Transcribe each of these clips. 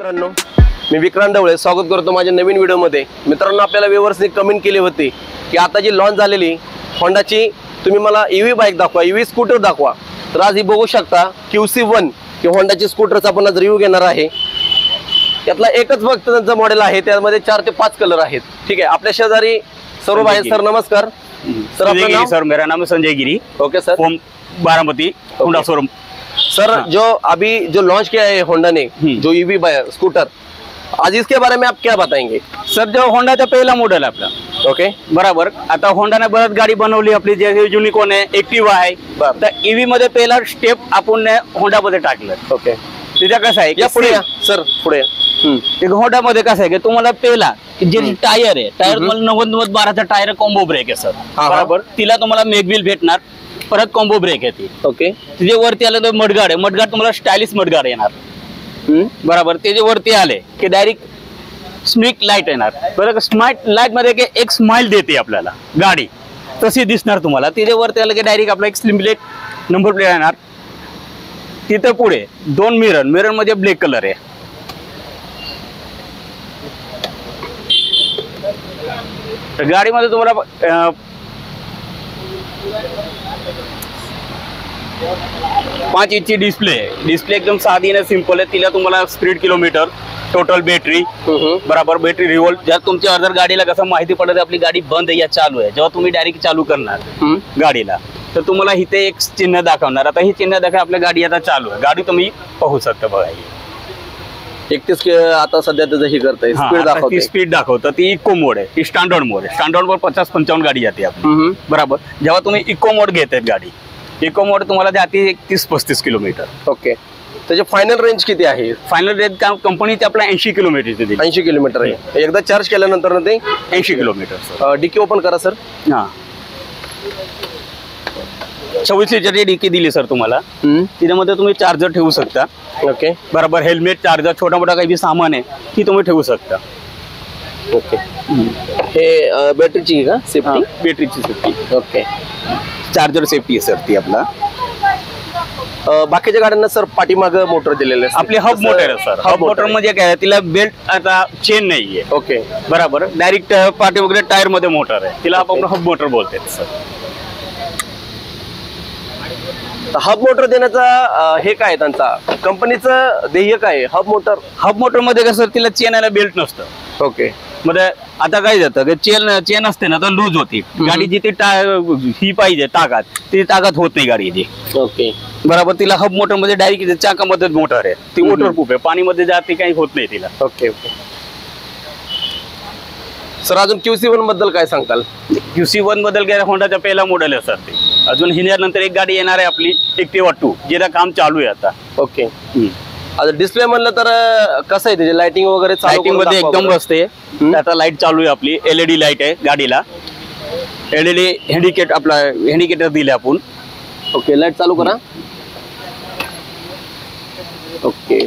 मित्रांनो, मी विक्रांत ढवळे स्वागत करतो माझ्या नवीन व्हिडिओमध्ये। मित्रांनो, आपल्याला व्यूअर्सनी कमेंट केली होती की आता जी लॉन्च झालेली होंडाची तुम्ही मला ईव्ही बाईक दाखवा, ईव्ही स्कूटर दाखवा। तर आज ही बघू शकता QC1 की होंडाची स्कूटरचा आपण आज रिव्ह्यू घेणार आहे। त्यातला एकच फक्त त्यांचं मॉडेल आहे, त्यामध्ये 4 ते 5 कलर आहेत। ठीक आहे, आपल्या शेजारी सर्व आहेत। सर नमस्कार। सर आपका नाम? सर मेरा नाम है Sanjay Giri. Okay sir, from Baramati Honda showroom. Sir जो अभी जो लॉन्च किया है होंडा ने जो ईवी स्कूटर, आज इसके बारे में आप क्या बताएंगे? सर जो होंडाचा पहिला मॉडेल आहे आपला। ओके बराबर। आता होंडाने बरच गाडी बनवली आपली, जे युनिकॉर्न आहे, एक्टिवा आहे। तर ईव्ही मध्ये पहिला स्टेप आपण होंडा मध्ये टाकलं। ओके, त्याच्या कसं आहे या पुढे या सर, पुढे या। होंडा मध्ये कसं आहे की तुम्हाला पहिला जे टायर आहे, टायर तुम्हाला 90-12चा टायर कॉम्बो ब्रेक आहे सर। बरोबर। तिला तुम्हाला मेगव्हील भेटणार, परत कॉम्बो ब्रेक आहे ती। ओके, तिथे वरती आलं तर मडगाड आहे, मडगाड तुम्हाला स्टायलिश मडगाड येणार। बरोबर। ते जे वरती आले की डायरेक्ट स्मिक लाईट येणार। बरं, स्मार्ट लाईट मध्ये एक स्माइल देते आपल्याला गाडी, तशी दिसणार तुम्हाला। तिथे वरती आलं की डायरेक्ट आपला एक स्लिम प्लेट नंबर प्लेट येणार। तिथे पुढे 2 मिरर, मिरर मध्ये ब्लॅक कलर आहे। तर गाडीमध्ये तुम्हाला 5 इंची डिस्प्ले आहे। डिस्प्ले एकदम साधी आणि सिंपल आहे। तिला तुम्हाला स्पीड किलोमीटर, टोटल बॅटरी, बराबर बॅटरी रिव्हॉल्ट, ज्या तुमच्या अदर गाडीला कसं माहिती पडत आपली गाडी बंद आहे या चालू आहे, जेव्हा तुम्ही डायरेक्ट चालू करणार गाडीला तर तुम्हाला इथे एक चिन्ह दाखवणार। आता हे चिन्ह दाखवा आपल्या गाडी आता चालू आहे, गाडी तुम्ही पाहू शकता बघा। 31 आता सध्या त्याचं हे करतंय, स्पीड दाखवते, स्पीड दाखवतं। ती इको मोड आहे, ती स्टँडर्ड मोड आहे। स्टँडर्ड मोड 50-55 गाडी जाते आपली। बरोबर। जेव्हा तुम्ही इको मोड घेताय गाडी, इको मोड तुम्हाला जाते 31-35 किलोमीटर। ओके, त्याची फायनल रेंज किती आहे? फायनल रेंज कंपनीचे आपला 80 किलोमीटर दिली। 80 किलोमीटर आहे। एकदा चार्ज केल्यानंतर ते 80 किलोमीटर। डिकी ओपन करा सर। हा, 26 लिटरची डिकी दिली सर तुम्हाला। तिच्यामध्ये तुम्ही चार्जर ठेवू शकता। ओके, बरोबर। हेल्मेट, चार्जर, छोटा मोठा काही बी सामान आहे ती तुम्ही ठेवू शकता। ओके, हे बॅटरीची का सेफ्टी? बॅटरीची सेफ्टी। ओके, चार्जर सेफ्टी आहे सर ती आपला। बाकीच्या गाड्यांना सर पाठीमागं मोटर दिलेलं आहे, आपली हब मोटर आहे सर। हब मोटर म्हणजे काय, तिला बेल्ट आता चेन नाहीये। ओके, बरोबर। डायरेक्ट पाठी वगैरे टायर मध्ये मोटर आहे, तिला आपण हब मोटर बोलते सर। हब मोटर देण्याचा हे काय त्यांचा कंपनीचं ध्येय काय? हब मोटर मध्ये कसं तिला चेन आणि बेल्ट नसतं। ओके, मध्ये आता काय जातं की चेन असते ना तर लूज होती गाडी, जिथे ही पाहिजे ताकद, ती ताकद होत नाही गाडीची। ओके, बरोबर। तिला हब मोटर मध्ये डायरेक्ट चाकामध्ये मोटर आहे, ती वॉटर प्रूफ आहे, पाणी मध्ये जाते काही होत नाही तिला। ओके ओके सर, अजून QC1 बद्दल काय सांगताल? QC1 बद्दल काय, होंडाचा पहिला मॉडेल आहे सर ते। अजून हिनर एक गाडी येणार आहे आपली एक्टिवा 2, जिला काम चालू आहे आता। ओके, आता डिस्प्ले म्हणलं तर कसं आहे त्याची लाइटिंग वगैरे? लाइटिंग मध्ये एकदम मस्त आहे। आता लाईट चालू आहे आपली, LED लाईट आहे गाडीला। LED हँडिकेट आपला हँडिकेटर दिले आपण। ओके, लाईट चालू करा। ओके,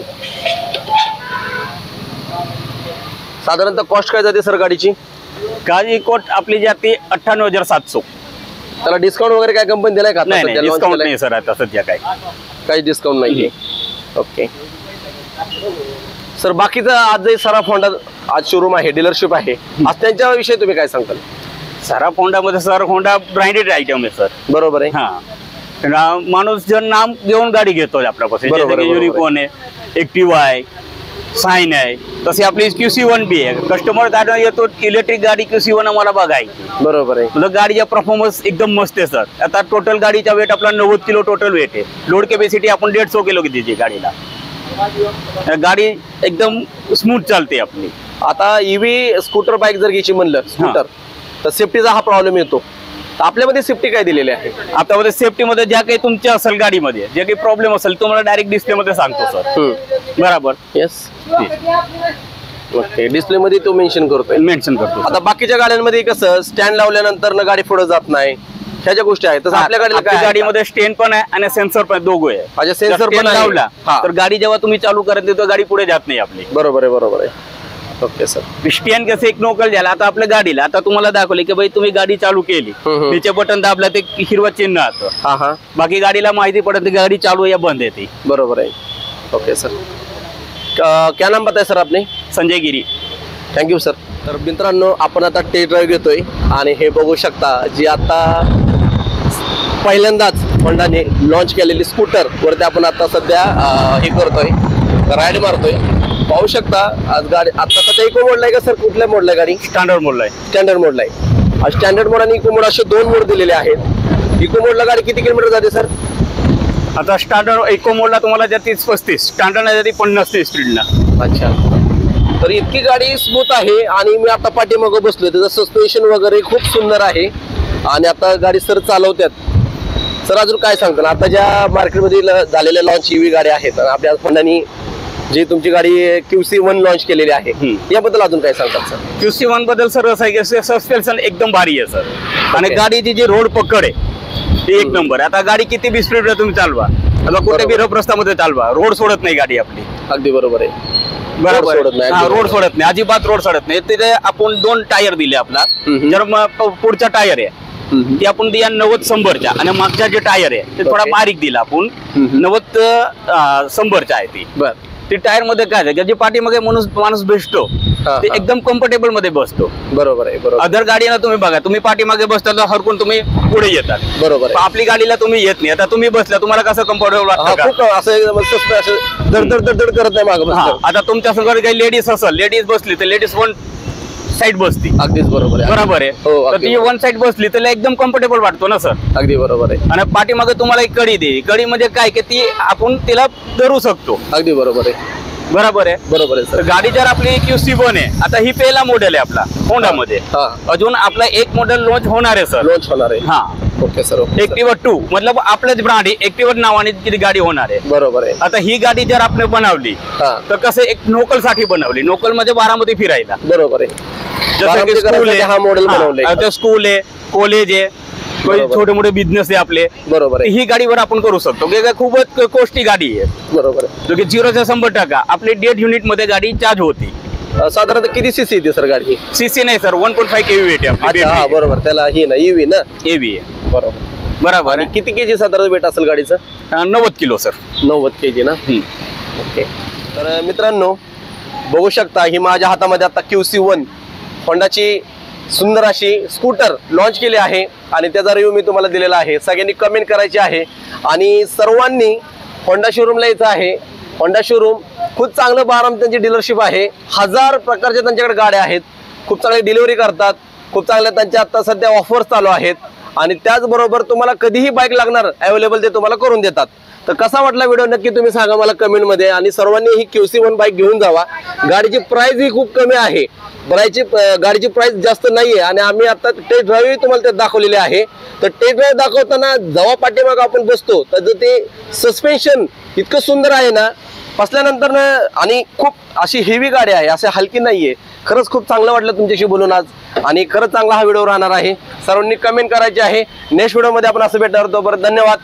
साधारणतः कॉस्ट काय जाते सर गाडीची? गाडी कोट आपली जाते 98,700। त्याला डिस्काउंट वगैरे काय कंपनी दिलाय का? नाही, डिस्काउंट नाही सर आता सध्या काही डिस्काउंट नाहीये। ओके सर, बाकीचा आजही सराफ होंडा आज शोरूम आहे, डीलरशिप आहे, आज त्यांच्याविषयी तुम्ही काय सांगताल? सराफ होंडामध्ये सर होंडा ब्रँडेड आयटम आहे सर। बरोबर आहे। हा, माणूस जर नाम घेऊन गाडी घेतो आपल्यापासून, युनिकॉर्न आहे, एक्टिवा आहे, साइन आहे, तशी आपली QC1 बी आहे। कस्टमर गाडी येतो इलेक्ट्रिक गाडी QC1 आम्हाला बघायची। बरोबर आहे। म्हणजे गाडीचा परफॉर्मन्स एकदम मस्त आहे सर। आता टोटल गाडीचा वेट आपला 90 किलो टोटल वेट आहे। लोड कॅपॅसिटी आपण 150 किलो किती गाडीला। गाडी एकदम स्मूथ चालते आपली। आता ईव्ही स्कूटर बाईक जर घ्यायची म्हणलं स्कूटर, तर सेफ्टीचा हा प्रॉब्लेम येतो, तर आपल्यामध्ये सेफ्टी काय दिलेली आहे? आपल्यामध्ये सेफ्टी मध्ये ज्या काही तुमच्या असेल गाडीमध्ये जे काही प्रॉब्लेम असेल तुम्हाला डायरेक्ट डिस्प्ले मध्ये सांगतो सर। बरोबर। येस, ओके, डिस्प्ले मध्ये तो मेन्शन करतो। आता बाकीच्या गाड्यांमध्ये कसं स्टँड लावल्यानंतर ना गाडी पुढे जात नाही, ह्या ज्या गोष्टी आहेत, तसं आपल्या गाडीमध्ये स्टँड पण आहे आणि सेन्सर पण, दोघं आहे। माझ्या सेन्सर पण लावला तर गाडी जेव्हा तुम्ही चालू करत तर गाडी पुढे जात नाही आपली। बरोबर आहे। ओके सर, स्टँड कसं एक नोकल झाला आता आपल्या गाडीला। आता तुम्हाला दाखवले की भाई तुम्ही गाडी चालू केली, तिचे बटन दाबला ते हिरवा चिन्ह असतं, बाकी गाडीला माहिती पडत गाडी चालू या बंद येते। बरोबर आहे। ओके सर, क्या नाम बताय सर आपने? संजय गिरी. Thank you sir. तर मित्रांनो आपण आता टेस्ट ड्राईव्ह घेतोय आणि हे बघू शकता जी आता पहिल्यांदाच होंडाने लॉन्च केलेली स्कूटर वरती आपण आता सध्या हे करतोय, राईड मारतोय. पाहू शकता आज गाडी आता सध्या इको मोडला आहे का सर? कुठल्या मोडला आहे गाडी? स्टँडर्ड मोडला आहे. स्टँडर्ड मोडला आहे. आज स्टँडर्ड मोड आणि इको मोड असे दोन मोड दिलेले आहेत. इको मोडला गाडी किती किलोमीटर जाते सर? आता स्टँडर्ड इको मोडला तुम्हाला जाते 35, स्टँडर्ड जाते 50 स्पीडला. अच्छा, तर इतकी गाडी स्मूथ आहे. आणि मी आता पाठीमागं बसलोय, त्याचं सस्पेन्शन वगैरे खूप सुंदर आहे. आणि आता गाडी सर चालवतात. सर अजून काय सांगता? आता ज्या मार्केटमध्ये झालेल्या लॉन्च ईव्ही गाड्या आहेत आणि आपल्या होंडानी जी तुमची गाडी QC1 लॉन्च केलेली आहे, याबद्दल अजून काय सांगतात सर? QC1 बद्दल सर असं आहे की सस्पेन्शन एकदम भारी आहे सर. आणि गाडीची जी रोड पकड आहे ती एक नंबर. आता गाडी किती बी स्पीडला तुम्ही चालवा, आता कुठे बी रस्त्यामध्ये चालवा, रोड सोडत नाही गाडी आपली. अगदी बरोबर आहे. बरोबर. रोड सोडत नाही, अजिबात रोड सोडत नाही. तिथे आपण 2 टायर दिले आपला. जर पुढचा टायर आहे ती आपण दिया 90-100च्या आणि मागच्या जे टायर आहे ते थोडा बारीक दिला आपण 90-100च्या आहे ती. बर, ती टायर मध्ये काय आहे, जे पाठीमागे माणूस बसतो ते एकदम कम्फर्टेबल मध्ये बसतो. बरोबर आहे. बरोबर. अदर गाडीला तुम्ही बघा, तुम्ही पाठीमागे बसता तर हरकून तुम्ही पुढे येतात. बरोबर आहे. आपली गाडीला तुम्ही येत नाही. आता तुम्ही बसला, तुम्हाला कसं कम्फर्टेबल वाटतं? खूप असं एकदम असं धड करत नाही मागं बसल्यावर. आता तुमच्या संग काही लेडीज असेल, लेडीज बसली तर लेडीज वन साईड बसती. अगदीच बरोबर आहे. बरोबर आहे. हो, तर ती वन साईड बसली तर एकदम कम्फर्टेबल वाटतो ना सर. अगदी बरोबर आहे. आणि पाठीमागे तुम्हाला एक कडी दे. कडी म्हणजे काय की ती आपण तिला धरू शकतो. अगदी बरोबर आहे. बरोबर आहे. बरोबर आहे तर सर. गाडी जर आपली QC1 आहे, आता ही पहिला मॉडेल आहे आपला होंडामध्ये. अजून आपला एक मॉडेल लॉन्च होणार आहे सर. लॉन्च होणार आहे. हा, ओके सर. ओके. एक्टिवा 2 मतलब आपलंच ब्रँड आहे. एक्टिवा नावाने ती गाडी होणार आहे. बरोबर आहे. आता ही गाडी जर आपण बनवली तर कसं एक लोकल साठी बनवली. लोकल मध्ये बारामती फिरायला. बरोबर आहे. जसं की स्कूल आहे, हा मॉडेल बनवलंय. स्कूल आहे, कॉलेज आहे, छोटे मोठे बिझनेस आहे आपले. बरोबर आहे. ही गाडीवर आपण करू शकतो. खूपच कॉस्टली गाडी आहे. बरोबर आहे. जो की 0 ते 100% आपली 1.5 युनिट मध्ये गाडी चार्ज होती. साधारणतः किती सीसी येते सर गाडी? सीसी नाही सर, 1.5 kW वेट आहे आपली. अच्छा, बरोबर. त्याला ही ना EV ना, एव्ही आहे. बरोबर. बरोबर आणि किती केजी साधारण वेट असेल गाडीचं? 90 किलो सर. 90 केजी ना. ओके. तर मित्रांनो बघू शकता, ही माझ्या हातामध्ये आता QC1 होंडाची सुंदर अशी स्कूटर लॉन्च केली आहे आणि त्याचा रिव्ह्यू मी तुम्हाला दिलेला आहे. सगळ्यांनी कमेंट करायची आहे आणि सर्वांनी होंडा शोरूमला यायचं आहे. होंडा शोरूम खूप चांगलं बारामती त्यांची डीलरशिप आहे. 1000 प्रकारच्या त्यांच्याकडे गाड्या आहेत. खूप चांगली डिलिव्हरी करतात. खूप चांगल्या त्यांच्या आता सध्या ऑफर्स चालू आहेत. आणि त्याचबरोबर तुम्हाला कधीही बाईक लागणार अवेलेबल ते तुम्हाला करून देतात. तर कसा वाटला व्हिडिओ नक्की तुम्ही सांगा मला कमेंटमध्ये. आणि सर्वांनी ही QC1 बाईक घेऊन जावा. गाडीची प्राइस ही खूप कमी आहे. गाडीची प्राइस जास्त नाहीये. आणि आम्ही आता टेस्ट ड्राईव्ह तुम्हाला त्यात दाखवलेले आहे. तर टेस्ट ड्राईव्ह दाखवताना जेव्हा पाठीमाग आपण बसतो तर ते सस्पेन्शन इतकं सुंदर आहे ना, बसल्यानंतर ना, आणि खूप अशी हेवी गाडी आहे, असे हलकी नाहीये. खरंच खूप चांगलं वाटलं तुमच्याशी बोलून आज. आणि खरंच चांगला हा व्हिडिओ राहणार आहे. सर्वांनी कमेंट करायची आहे. नेक्स्ट व्हिडिओमध्ये आपण असं भेटणार. तोपर्यंत धन्यवाद.